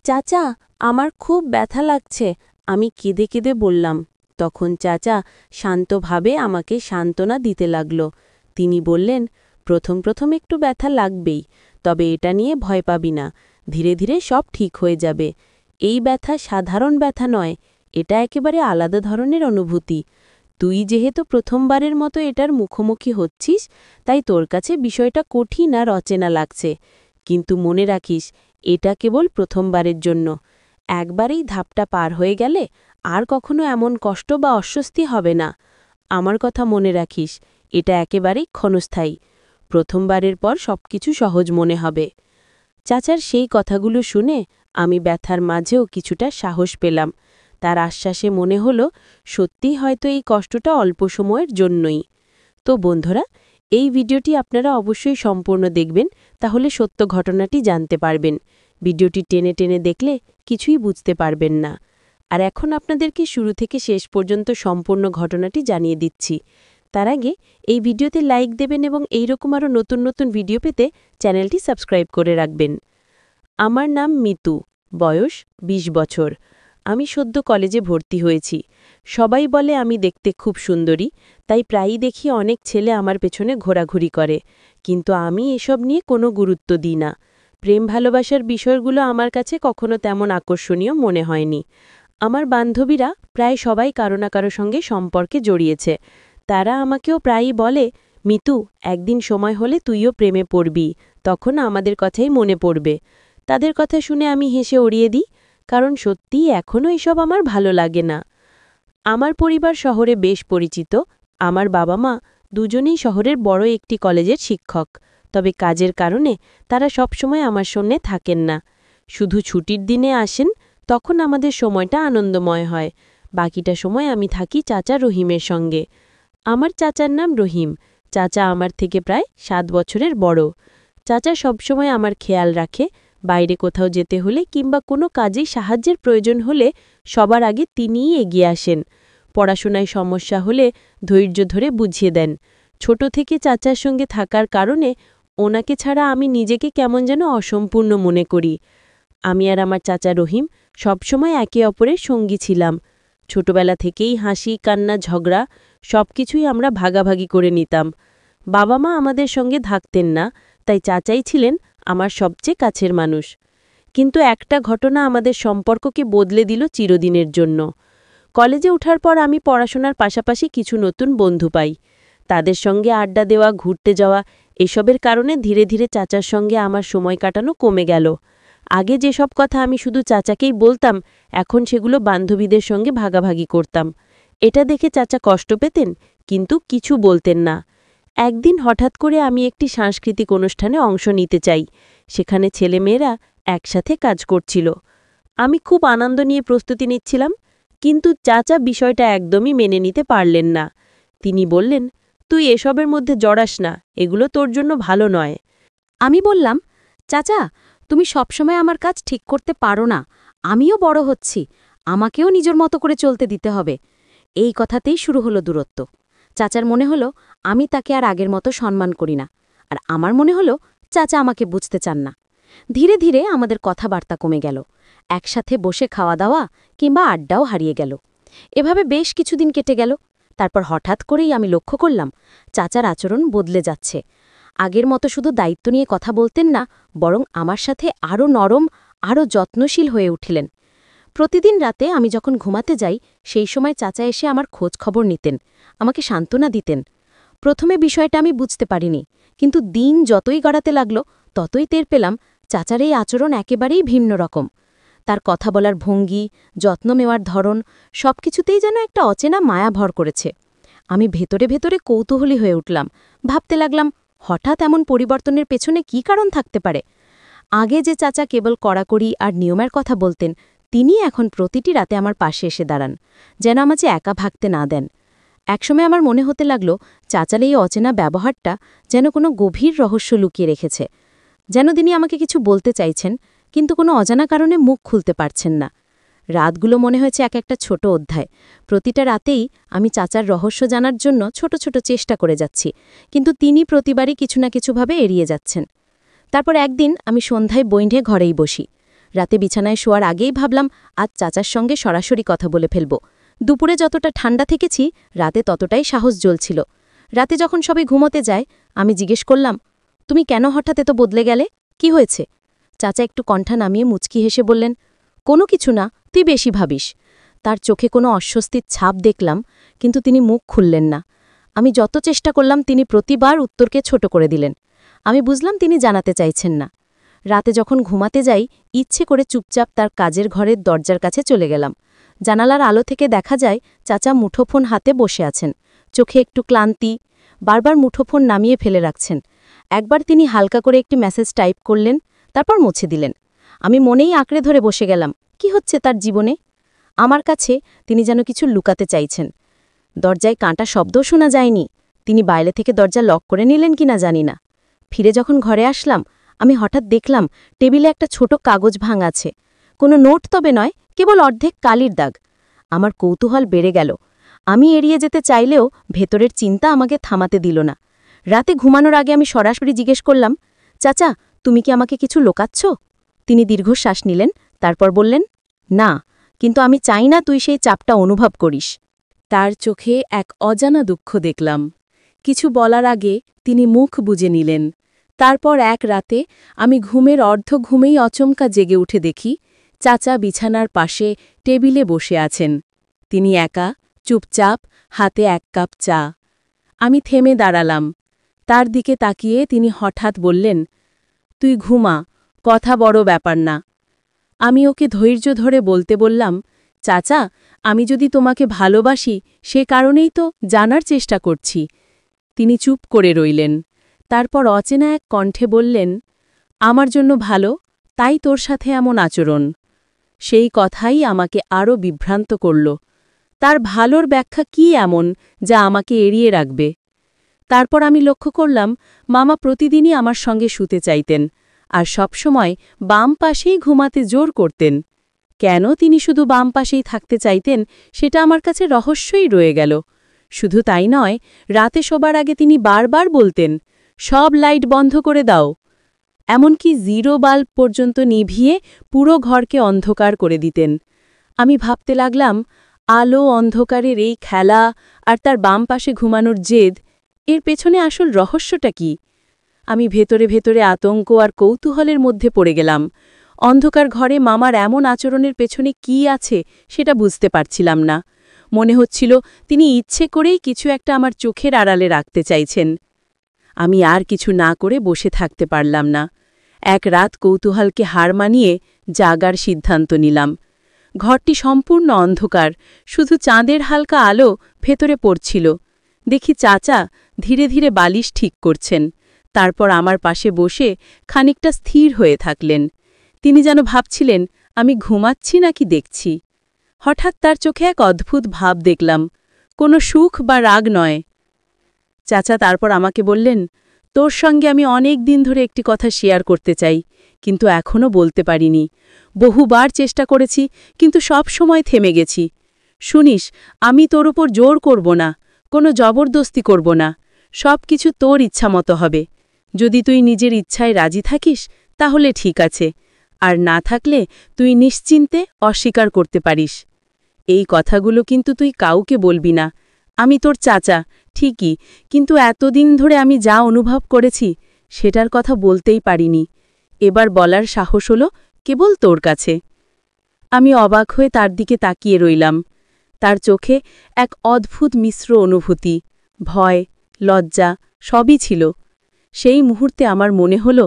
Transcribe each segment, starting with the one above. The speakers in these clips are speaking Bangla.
চাচা, আমার খুব ব্যথা লাগছে, আমি কেঁদে কেঁদে বললাম। তখন চাচা শান্তভাবে আমাকে সান্ত্বনা দিতে লাগল। তিনি বললেন, প্রথম প্রথম একটু ব্যথা লাগবেই, তবে এটা নিয়ে ভয় পাবি না, ধীরে ধীরে সব ঠিক হয়ে যাবে। এই ব্যথা সাধারণ ব্যথা নয়, এটা একেবারে আলাদা ধরনের অনুভূতি। তুই যেহেতু প্রথমবারের মতো এটার মুখোমুখি হচ্ছিস, তাই তোর কাছে বিষয়টা কঠিন আর অচেনা লাগছে। কিন্তু মনে রাখিস, এটা কেবল প্রথমবারের জন্য। একবারেই ধাপটা পার হয়ে গেলে আর কখনো এমন কষ্ট বা অস্বস্তি হবে না। আমার কথা মনে রাখিস, এটা একেবারেই ক্ষণস্থায়ী। প্রথমবারের পর সবকিছু সহজ মনে হবে। চাচার সেই কথাগুলো শুনে আমি ব্যথার মাঝেও কিছুটা সাহস পেলাম। তার আশ্বাসে মনে হলো, সত্যিই হয়তো এই কষ্টটা অল্প সময়ের জন্যই। তো বন্ধুরা, এই ভিডিওটি আপনারা অবশ্যই সম্পূর্ণ দেখবেন, তাহলে সত্য ঘটনাটি জানতে পারবেন। ভিডিওটি টেনে টেনে দেখলে কিছুই বুঝতে পারবেন না। আর এখন আপনাদেরকে শুরু থেকে শেষ পর্যন্ত সম্পূর্ণ ঘটনাটি জানিয়ে দিচ্ছি। তার আগে এই ভিডিওতে লাইক দেবেন এবং এইরকম আরও নতুন নতুন ভিডিও পেতে চ্যানেলটি সাবস্ক্রাইব করে রাখবেন। আমার নাম মিতু, বয়স ২০ বছর। আমি সদ্য কলেজে ভর্তি হয়েছি। সবাই বলে আমি দেখতে খুব সুন্দরী, তাই প্রায়ই দেখি অনেক ছেলে আমার পেছনে ঘোরাঘুরি করে। কিন্তু আমি এসব নিয়ে কোনো গুরুত্ব দিই না। প্রেম ভালোবাসার বিষয়গুলো আমার কাছে কখনো তেমন আকর্ষণীয় মনে হয়নি। আমার বান্ধবীরা প্রায় সবাই কারো না কারো সঙ্গে সম্পর্কে জড়িয়েছে। তারা আমাকেও প্রায়ই বলে, মিতু, একদিন সময় হলে তুইও প্রেমে পড়বি, তখন আমাদের কথাই মনে পড়বে। তাদের কথা শুনে আমি হেসে উড়িয়ে দিই, কারণ সত্যিই এখনও এসব আমার ভালো লাগে না। আমার পরিবার শহরে বেশ পরিচিত। আমার বাবা মা দুজনেই শহরের বড় একটি কলেজের শিক্ষক। তবে কাজের কারণে তারা সবসময় আমার সঙ্গে থাকেন না। শুধু ছুটির দিনে আসেন, তখন আমাদের সময়টা আনন্দময় হয়। বাকিটা সময় আমি থাকি চাচা রহিমের সঙ্গে। আমার চাচার নাম রহিম। চাচা আমার থেকে প্রায় ৭ বছরের বড়। চাচা সবসময় আমার খেয়াল রাখে। বাইরে কোথাও যেতে হলে কিংবা কোনো কাজেই সাহায্যের প্রয়োজন হলে সবার আগে তিনিই এগিয়ে আসেন। পড়াশোনায় সমস্যা হলে ধৈর্য ধরে বুঝিয়ে দেন। ছোট থেকে চাচার সঙ্গে থাকার কারণে ওনাকে ছাড়া আমি নিজেকে কেমন যেন অসম্পূর্ণ মনে করি। আমি আর আমার চাচা রহিম সবসময় একে অপরের সঙ্গী ছিলাম। ছোটবেলা থেকেই হাসি, কান্না, ঝগড়া সবকিছুই আমরা ভাগাভাগি করে নিতাম। বাবা মা আমাদের সঙ্গে থাকতেন না, তাই চাচাই ছিলেন আমার সবচেয়ে কাছের মানুষ। কিন্তু একটা ঘটনা আমাদের সম্পর্ককে বদলে দিল চিরদিনের জন্য। কলেজে ওঠার পর আমি পড়াশোনার পাশাপাশি কিছু নতুন বন্ধু পাই। তাদের সঙ্গে আড্ডা দেওয়া, ঘুরতে যাওয়া, এসবের কারণে ধীরে ধীরে চাচার সঙ্গে আমার সময় কাটানো কমে গেল। আগে যেসব কথা আমি শুধু চাচাকেই বলতাম, এখন সেগুলো বান্ধবীদের সঙ্গে ভাগাভাগি করতাম। এটা দেখে চাচা কষ্ট পেতেন, কিন্তু কিছু বলতেন না। একদিন হঠাৎ করে আমি একটি সাংস্কৃতিক অনুষ্ঠানে অংশ নিতে চাই। সেখানে ছেলেমেয়েরা একসাথে কাজ করছিল। আমি খুব আনন্দ নিয়ে প্রস্তুতি নিচ্ছিলাম, কিন্তু চাচা বিষয়টা একদমই মেনে নিতে পারলেন না। তিনি বললেন, তুই এসবের মধ্যে জড়াস না, এগুলো তোর জন্য ভালো নয়। আমি বললাম, চাচা, তুমি সবসময় আমার কাজ ঠিক করতে পারো না। আমিও বড় হচ্ছি, আমাকেও নিজের মতো করে চলতে দিতে হবে। এই কথাতেই শুরু হলো দূরত্ব। চাচার মনে হলো আমি তাকে আর আগের মতো সম্মান করি না, আর আমার মনে হলো চাচা আমাকে বুঝতে চান না। ধীরে ধীরে আমাদের কথাবার্তা কমে গেল। একসাথে বসে খাওয়া দাওয়া কিংবা আড্ডাও হারিয়ে গেল। এভাবে বেশ কিছুদিন কেটে গেল। তারপর হঠাৎ করেই আমি লক্ষ্য করলাম চাচার আচরণ বদলে যাচ্ছে। আগের মতো শুধু দায়িত্ব নিয়ে কথা বলতেন না, বরং আমার সাথে আরও নরম, আরও যত্নশীল হয়ে উঠলেন। প্রতিদিন রাতে আমি যখন ঘুমাতে যাই, সেই সময় চাচা এসে আমার খোঁজ খবর নিতেন, আমাকে সান্ত্বনা দিতেন। প্রথমে বিষয়টা আমি বুঝতে পারিনি, কিন্তু দিন যতই গড়াতে লাগল ততই টের পেলাম চাচার এই আচরণ একেবারেই ভিন্ন রকম। তার কথা বলার ভঙ্গি, যত্ন নেওয়ার ধরন, সবকিছুতেই যেন একটা অচেনা মায়া ভর করেছে। আমি ভেতরে ভেতরে কৌতূহলী হয়ে উঠলাম, ভাবতে লাগলাম হঠাৎ এমন পরিবর্তনের পেছনে কী কারণ থাকতে পারে। আগে যে চাচা কেবল কড়াকড়ি আর নিয়মের কথা বলতেন, তিনি এখন প্রতিটি রাতে আমার পাশে এসে দাঁড়ান, যেন আমাকে একা ভাগতে না দেন। একসময় আমার মনে হতে লাগল চাচার এই অচেনা ব্যবহারটা যেন কোনো গভীর রহস্য লুকিয়ে রেখেছে, যেন তিনি আমাকে কিছু বলতে চাইছেন, কিন্তু কোনো অজানা কারণে মুখ খুলতে পারছেন না। রাতগুলো মনে হয়েছে এক একটা ছোট অধ্যায়। প্রতিটা রাতেই আমি চাচার রহস্য জানার জন্য ছোট ছোট চেষ্টা করে যাচ্ছি, কিন্তু তিনি প্রতিবারই কিছু না কিছুভাবে এড়িয়ে যাচ্ছেন। তারপর একদিন আমি সন্ধ্যায় বইন্ডে ঘরেই বসি। রাতে বিছানায় শোয়ার আগেই ভাবলাম আজ চাচার সঙ্গে সরাসরি কথা বলে ফেলব। দুপুরে যতটা ঠান্ডা থেকেছি রাতে ততটাই সাহস জ্বলছিল। রাতে যখন সবাই ঘুমোতে যায় আমি জিজ্ঞেস করলাম, তুমি কেন হঠাৎ এত বদলে গেলে, কি হয়েছে? চাচা একটু কণ্ঠা নামিয়ে মুচকি হেসে বললেন, কোনো কিছু না, তুই বেশি ভাবিস। তার চোখে কোনো অস্বস্তির ছাপ দেখলাম, কিন্তু তিনি মুখ খুললেন না। আমি যত চেষ্টা করলাম তিনি প্রতিবার উত্তরকে ছোট করে দিলেন। আমি বুঝলাম তিনি জানাতে চাইছেন না। রাতে যখন ঘুমাতে যাই ইচ্ছে করে চুপচাপ তার কাজের ঘরের দরজার কাছে চলে গেলাম। জানালার আলো থেকে দেখা যায় চাচা মুঠোফোন হাতে বসে আছেন, চোখে একটু ক্লান্তি, বারবার মুঠোফোন নামিয়ে ফেলে রাখছেন। একবার তিনি হালকা করে একটি মেসেজ টাইপ করলেন, তারপর মুছে দিলেন। আমি মনেই আঁকড়ে ধরে বসে গেলাম, কি হচ্ছে তার জীবনে? আমার কাছে তিনি যেন কিছু লুকাতে চাইছেন। দরজায় কাঁটা শব্দও শোনা যায়নি। তিনি বাইরে থেকে দরজা লক করে নিলেন কিনা জানি না। ফিরে যখন ঘরে আসলাম আমি হঠাৎ দেখলাম টেবিলে একটা ছোট কাগজ ভাঙা আছে। কোনো নোট তবে নয়, কেবল অর্ধেক কালির দাগ। আমার কৌতূহল বেড়ে গেল। আমি এড়িয়ে যেতে চাইলেও ভেতরের চিন্তা আমাকে থামাতে দিল না। রাতে ঘুমানোর আগে আমি সরাসরি জিজ্ঞেস করলাম, চাচা, তুমি কি আমাকে কিছু লোকাচ্ছ? তিনি দীর্ঘশ্বাস নিলেন, তারপর বললেন, না, কিন্তু আমি চাই না তুই সেই চাপটা অনুভব করিস। তার চোখে এক অজানা দুঃখ দেখলাম। কিছু বলার আগে তিনি মুখ বুজে নিলেন। তারপর এক রাতে আমি ঘুমের অর্ধ ঘুমেই অচমকা জেগে উঠে দেখি চাচা বিছানার পাশে টেবিলে বসে আছেন। তিনি একা, চুপচাপ, হাতে এক কাপ চা। আমি থেমে দাঁড়ালাম। তার দিকে তাকিয়ে তিনি হঠাৎ বললেন, তুই ঘুমা, কথা বড় ব্যাপার না। আমি ওকে ধৈর্য ধরে বলতে বললাম, চাচা, আমি যদি তোমাকে ভালোবাসি সে কারণেই তো জানার চেষ্টা করছি। তিনি চুপ করে রইলেন। তারপর অচেনা এক কণ্ঠে বললেন, আমার জন্য ভালো, তাই তোর সাথে এমন আচরণ। সেই কথাই আমাকে আরও বিভ্রান্ত করল। তার ভালোর ব্যাখ্যা কি এমন যা আমাকে এড়িয়ে রাখবে? তারপর আমি লক্ষ্য করলাম মামা প্রতিদিনই আমার সঙ্গে শুতে চাইতেন, আর সবসময় বাম পাশেই ঘুমাতে জোর করতেন। কেন তিনি শুধু বাম পাশেই থাকতে চাইতেন সেটা আমার কাছে রহস্যই রয়ে গেল। শুধু তাই নয়, রাতে শোবার আগে তিনি বারবার বলতেন, সব লাইট বন্ধ করে দাও। এমনকি জিরো বাল্ব পর্যন্ত নিভিয়ে পুরো ঘরকে অন্ধকার করে দিতেন। আমি ভাবতে লাগলাম, আলো অন্ধকারের এই খেলা আর তার বাম পাশে ঘুমানোর জেদ, এর পেছনে আসল রহস্যটা কি? আমি ভেতরে ভেতরে আতঙ্ক আর কৌতূহলের মধ্যে পড়ে গেলাম। অন্ধকার ঘরে মামার এমন আচরণের পেছনে কি আছে সেটা বুঝতে পারছিলাম না। মনে হচ্ছিল তিনি ইচ্ছে করেই কিছু একটা আমার চোখের আড়ালে রাখতে চাইছেন। আমি আর কিছু না করে বসে থাকতে পারলাম না। এক রাত কৌতূহলকে হার মানিয়ে জাগার সিদ্ধান্ত নিলাম। ঘরটি সম্পূর্ণ অন্ধকার, শুধু চাঁদের হালকা আলো ভেতরে পড়ছিল। দেখি চাচা ধীরে ধীরে বালিশ ঠিক করছেন। তারপর আমার পাশে বসে খানিকটা স্থির হয়ে থাকলেন। তিনি যেন ভাবছিলেন আমি ঘুমাচ্ছি নাকি দেখছি। হঠাৎ তার চোখে এক অদ্ভুত ভাব দেখলাম, কোনো সুখ বা রাগ নয়। চাচা তারপর আমাকে বললেন, তোর সঙ্গে আমি অনেক দিন ধরে একটি কথা শেয়ার করতে চাই, কিন্তু এখনও বলতে পারিনি। বহুবার চেষ্টা করেছি, কিন্তু সব সময় থেমে গেছি। শুনিস, আমি তোর উপর জোর করব না, কোনো জবরদস্তি করব না। সব কিছু তোর ইচ্ছা মতো হবে। যদি তুই নিজের ইচ্ছায় রাজি থাকিস তাহলে ঠিক আছে, আর না থাকলে তুই নিশ্চিন্তে অস্বীকার করতে পারিস। এই কথাগুলো কিন্তু তুই কাউকে বলবি না। আমি তোর চাচা ঠিকই, কিন্তু এতদিন ধরে আমি যা অনুভব করেছি সেটার কথা বলতেই পারিনি। এবার বলার সাহস হলো কেবল তোর কাছে। আমি অবাক হয়ে তার দিকে তাকিয়ে রইলাম। তার চোখে এক অদ্ভুত মিশ্র অনুভূতি, ভয়, লজ্জা সবই ছিল। সেই মুহূর্তে আমার মনে হলো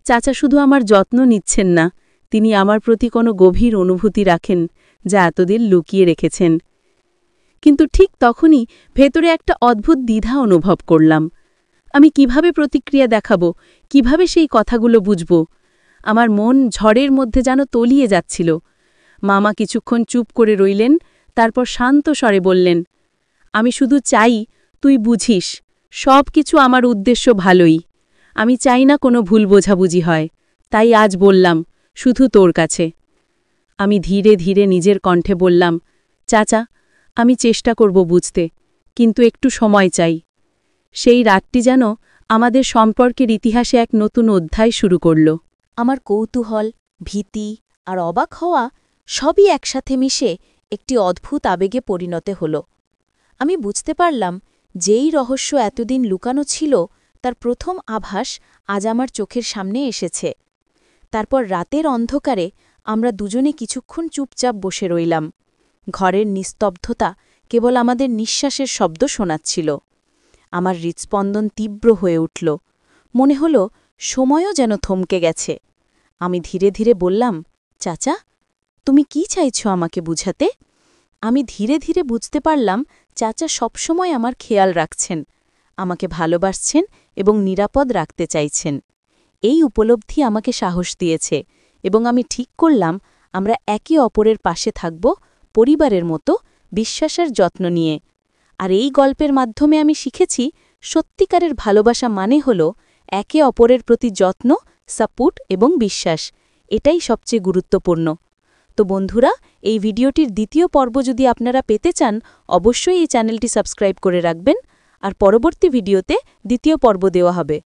চাচা শুধু আমার যত্ন নিচ্ছেন না, তিনি আমার প্রতি কোনো গভীর অনুভূতি রাখেন যা এতদিন লুকিয়ে রেখেছেন। কিন্তু ঠিক তখনই ভেতরে একটা অদ্ভুত দ্বিধা অনুভব করলাম। আমি কিভাবে প্রতিক্রিয়া দেখাবো, কিভাবে সেই কথাগুলো বুঝব? আমার মন ঝড়ের মধ্যে যেন তলিয়ে যাচ্ছিল। মামা কিছুক্ষণ চুপ করে রইলেন, তারপর শান্ত স্বরে বললেন, আমি শুধু চাই তুই বুঝিস, সব কিছু আমার উদ্দেশ্য ভালোই। আমি চাই না কোনো ভুল বোঝাবুঝি হয়, তাই আজ বললাম, শুধু তোর কাছে। আমি ধীরে ধীরে নিজের কণ্ঠে বললাম, চাচা, আমি চেষ্টা করব বুঝতে, কিন্তু একটু সময় চাই। সেই রাতটি যেন আমাদের সম্পর্কের ইতিহাসে এক নতুন অধ্যায় শুরু করল। আমার কৌতূহল, ভীতি আর অবাক হওয়া সবই একসাথে মিশে একটি অদ্ভুত আবেগে পরিণত হল। আমি বুঝতে পারলাম যেই রহস্য এতদিন লুকানো ছিল তার প্রথম আভাস আজ আমার চোখের সামনে এসেছে। তারপর রাতের অন্ধকারে আমরা দুজনে কিছুক্ষণ চুপচাপ বসে রইলাম। ঘরের নিস্তব্ধতা কেবল আমাদের নিঃশ্বাসের শব্দ শোনাচ্ছিল। আমার হৃৎস্পন্দন তীব্র হয়ে উঠল। মনে হল সময়ও যেন থমকে গেছে। আমি ধীরে ধীরে বললাম, চাচা, তুমি কি চাইছো আমাকে বুঝাতে? আমি ধীরে ধীরে বুঝতে পারলাম চাচা সবসময় আমার খেয়াল রাখছেন, আমাকে ভালোবাসছেন এবং নিরাপদ রাখতে চাইছেন। এই উপলব্ধি আমাকে সাহস দিয়েছে এবং আমি ঠিক করলাম আমরা একে অপরের পাশে থাকব পরিবারের মতো, বিশ্বাসের যত্ন নিয়ে। আর এই গল্পের মাধ্যমে আমি শিখেছি সত্যিকারের ভালোবাসা মানে হল একে অপরের প্রতি যত্ন, সাপোর্ট এবং বিশ্বাস। এটাই সবচেয়ে গুরুত্বপূর্ণ। তো বন্ধুরা, এই ভিডিওটির দ্বিতীয় পর্ব যদি আপনারা পেতে চান অবশ্যই এই চ্যানেলটি সাবস্ক্রাইব করে রাখবেন। আর পরবর্তী ভিডিওতে দ্বিতীয় পর্ব দেওয়া হবে।